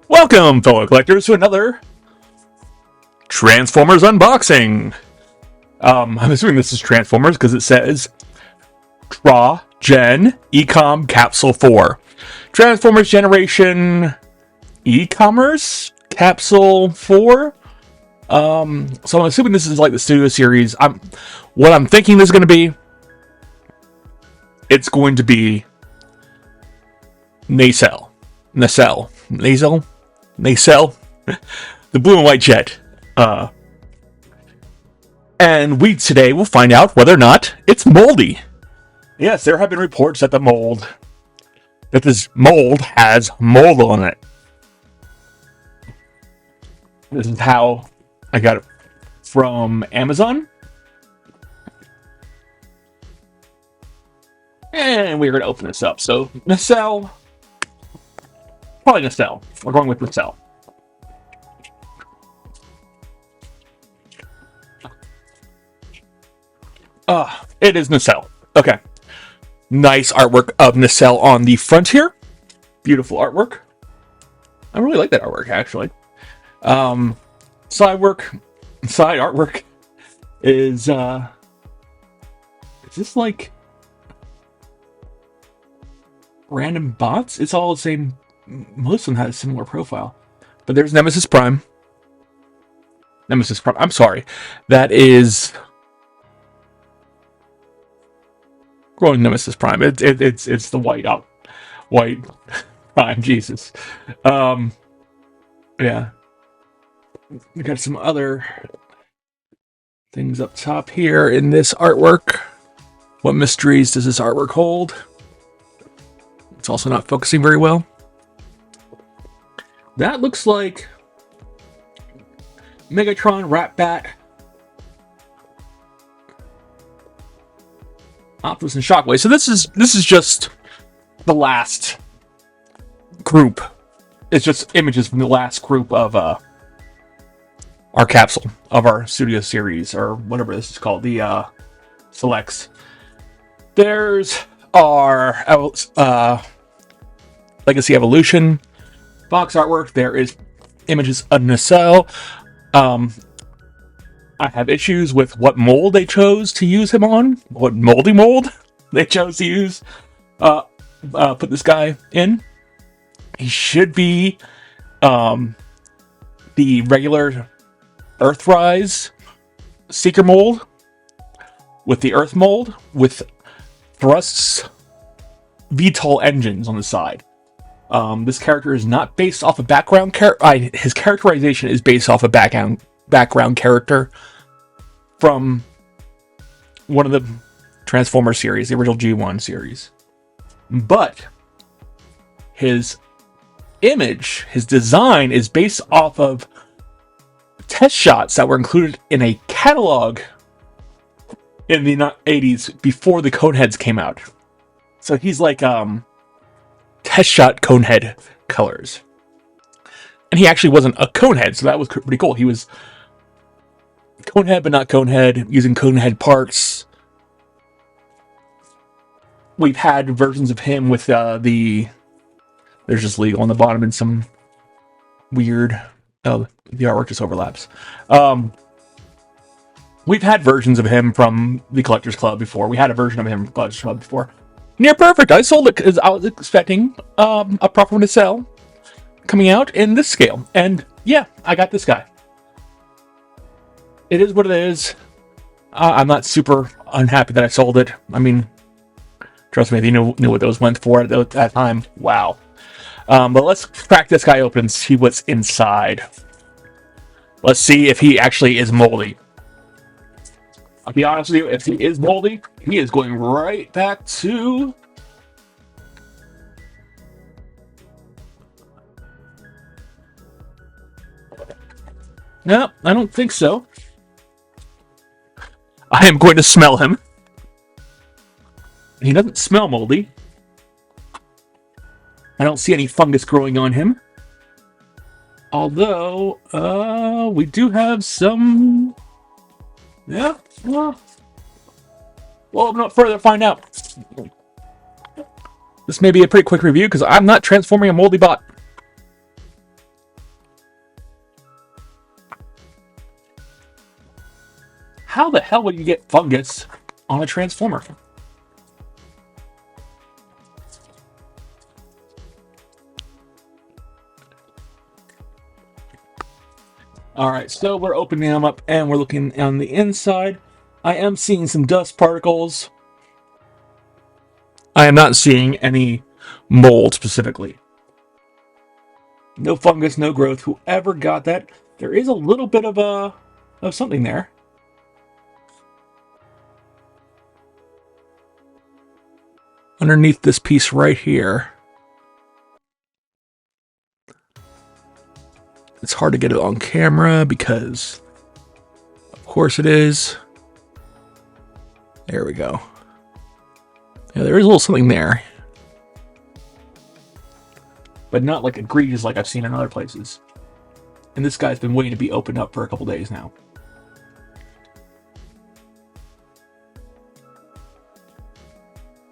Welcome, fellow collectors, to another Transformers unboxing. I'm assuming this is Transformers because it says Tra Gen Ecom Capsule 4. Transformers Generation E-commerce Capsule 4. So I'm assuming this is like the studio series. What I'm thinking this is going to be, it's going to be Nacelle, the blue and white jet. And we today will find out whether or not it's moldy. Yes, there have been reports that this mold has mold on it. This is how I got it from Amazon. And we're going to open this up. So, Nacelle. Probably Nacelle. We're going with Nacelle. It is Nacelle. Okay. Nice artwork of Nacelle on the front here. Beautiful artwork. I really like that artwork, actually. Side artwork is this like random bots? It's all the same. Most of them have a similar profile. But there's Nemesis Prime. I'm sorry. That is growing Nemesis Prime. It's the white Prime. Jesus. Yeah. We got some other things up top here in this artwork. What mysteries does this artwork hold? It's also not focusing very well. That looks like Megatron, Ratbat, Optimus, and Shockwave. So this is just the last group. It's just images from the last group of our capsule of our studio series, or whatever this is called, the selects. There's our Legacy Evolution box artwork. There is images of Nacelle. I have issues with what mold they chose to use him on. What moldy mold they chose to use. Put this guy in. He should be the regular Earthrise Seeker mold with the Earth mold with thrusts VTOL engines on the side. This character is not based off a background character. His characterization is based off a background character from one of the Transformers series, the original G1 series. But his image, his design is based off of test shots that were included in a catalog in the 80s before the Coneheads came out. So he's like test shot Conehead colors. And he actually wasn't a Conehead, so that was pretty cool. He was Conehead, but not Conehead, using Conehead parts. We've had versions of him with there's just legal on the bottom and some weird, the artwork just overlaps. We've had versions of him from the Collectors Club before. We had a version of him from Collectors Club before. Near perfect. I sold it because I was expecting a proper Nacelle coming out in this scale. And yeah, I got this guy. It is what it is. I'm not super unhappy that I sold it. I mean, trust me, if you knew what those went for at that time, wow. But let's crack this guy open and see what's inside. Let's see if he actually is moldy. I'll be honest with you, if he is moldy, he is going right back to... No, I don't think so. I am going to smell him. He doesn't smell moldy. I don't see any fungus growing on him. Although, we do have some... Yeah, well, not further to find out. This may be a pretty quick review because I'm not transforming a moldy bot. how the hell would you get fungus on a transformer? Alright, so we're opening them up and we're looking on the inside. I am seeing some dust particles. I am not seeing any mold specifically. No fungus, no growth. Whoever got that, there is a little bit of something there. Underneath this piece right here. It's hard to get it on camera because, of course it is. There we go. Yeah, there is a little something there. But not like egregious like I've seen in other places. And this guy's been waiting to be opened up for a couple days now.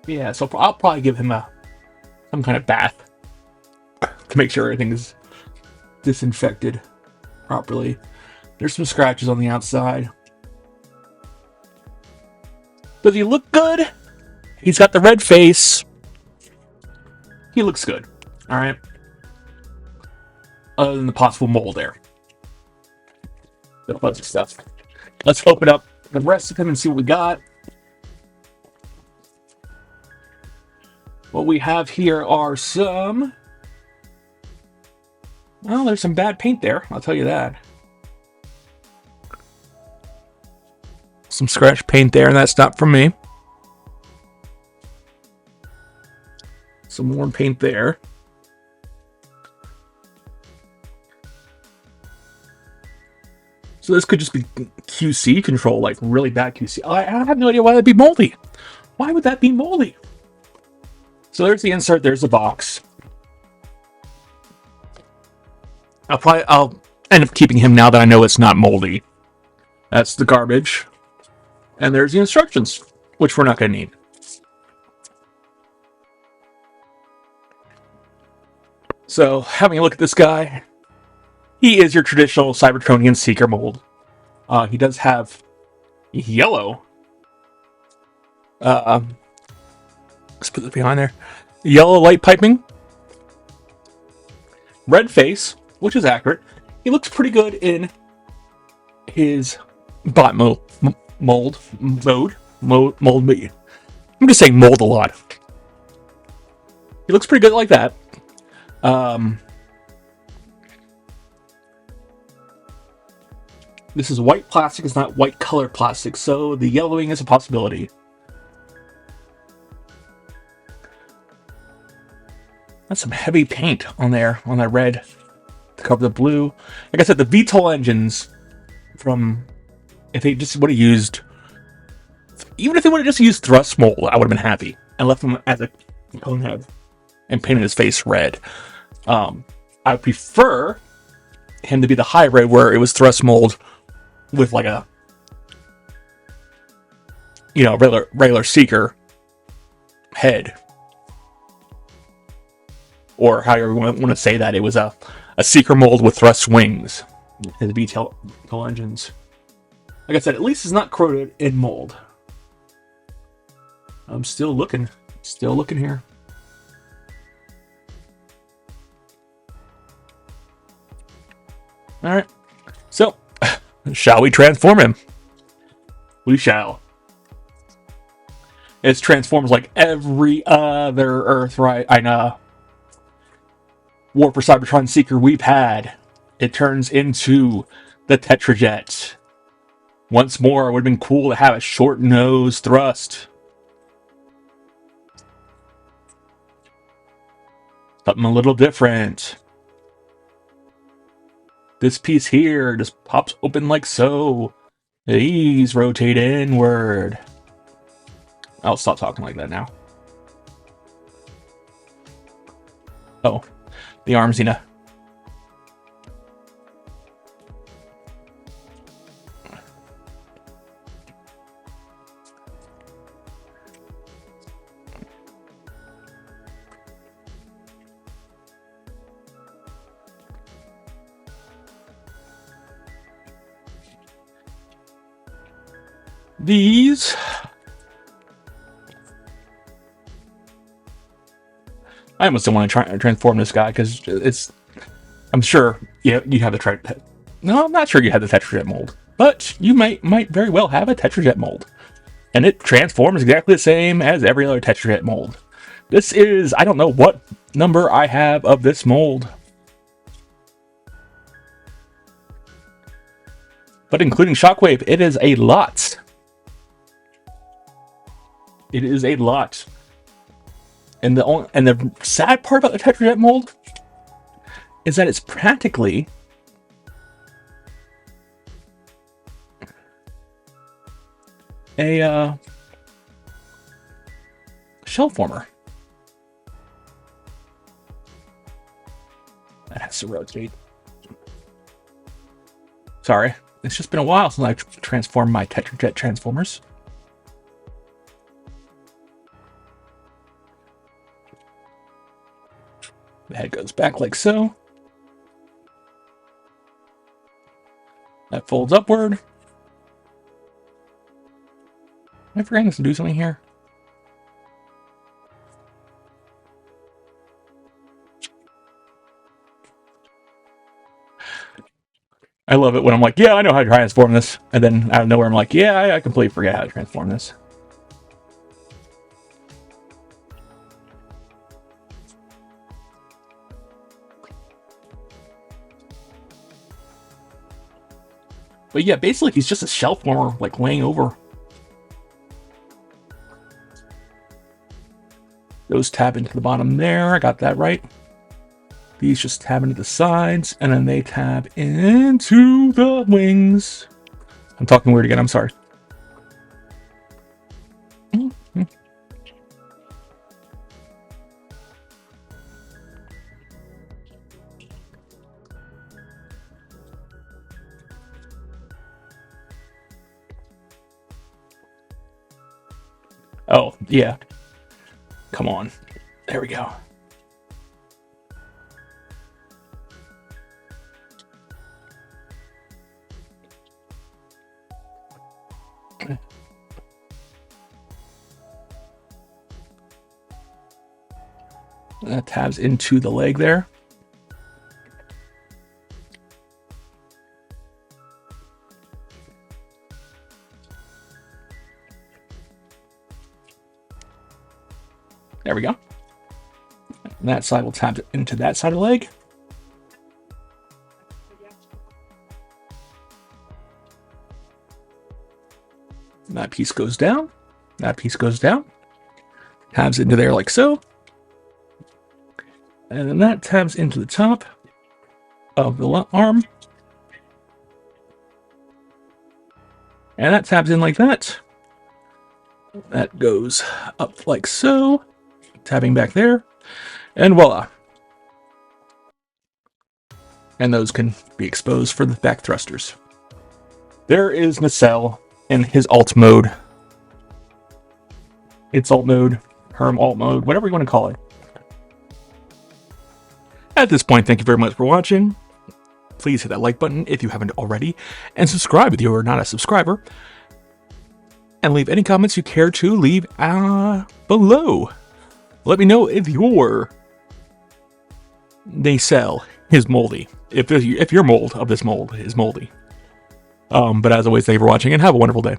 Yeah, so I'll probably give him some kind of bath to make sure everything is disinfected properly. There's some scratches on the outside. Does he look good? He's got the red face. He looks good. Alright. Other than the possible mold there. The fuzzy stuff. Let's open up the rest of him and see what we got. What we have here are some... Well, there's some bad paint there, I'll tell you that. Some scratch paint there, and that's not from me. Some worn paint there. So this could just be QC control, like really bad QC. I have no idea why that'd be moldy. Why would that be moldy? So there's the insert, there's the box. I'll end up keeping him now that I know it's not moldy. That's the garbage. And there's the instructions, which we're not going to need. So, having a look at this guy, he is your traditional Cybertronian Seeker mold. He does have yellow. Let's put this behind there. Yellow light piping. Red face, which is accurate. He looks pretty good in his bot mold. I'm just saying mold a lot. He looks pretty good like that. This is white plastic, it's not white colored plastic, so the yellowing is a possibility. That's some heavy paint on there, on that red to cover the blue. Like I said, the VTOL engines from, if they just would have used, even if they would have just used thrust mold, I would have been happy and left him as a cone head and painted his face red. I prefer him to be the hybrid where it was thrust mold with like a, you know, regular Seeker head. Or however you want to say that, it was a Seeker mold with thrust wings. His VTOL engines. Like I said, at least it's not corroded in mold. I'm still looking here. Alright, so, shall we transform him? We shall. It transforms like every other Earthrise, War for Cybertron Seeker we've had. It turns into the Tetrajet. Once more, it would have been cool to have a short nose thrust. Something a little different. This piece here just pops open like so. These rotate inward. I'll stop talking like that now. Oh, the arms, Zena. These... I almost don't want to try and transform this guy, because it's... I'm sure you have the... No, I'm not sure you have the Tetrajet mold. But you might very well have a Tetrajet mold. And it transforms exactly the same as every other Tetrajet mold. This is... I don't know what number I have of this mold. But including Shockwave, it is a lot. It is a lot. And the sad part about the Tetrajet mold is that it's practically a shell former. That has to rotate. Sorry, it's just been a while since I've transformed my Tetrajet transformers. The head goes back like so. That folds upward. Am I forgetting to do something here? I love it when I'm like, yeah, I know how to transform this. And then out of nowhere, I'm like, yeah, I completely forget how to transform this. But yeah, basically he's just a shell former, like laying over. Those tab into the bottom there. I got that right. These just tab into the sides, and then they tab into the wings. I'm talking weird again, I'm sorry. Oh, yeah. Come on. There we go. That tabs into the leg there. There we go. And that side will tab into that side of the leg. And that piece goes down. That piece goes down. Tabs into there like so. And then that tabs into the top of the arm. And that tabs in like that. That goes up like so. Tabbing back there. And voila. And those can be exposed for the back thrusters. There is Nacelle in his alt mode. It's alt mode, Herm alt mode, whatever you want to call it. At this point, thank you very much for watching. Please hit that like button if you haven't already, and subscribe if you are not a subscriber. And leave any comments you care to leave below. Let me know if your Nacelle is moldy. If your mold of this mold is moldy. But as always, thank you for watching and have a wonderful day.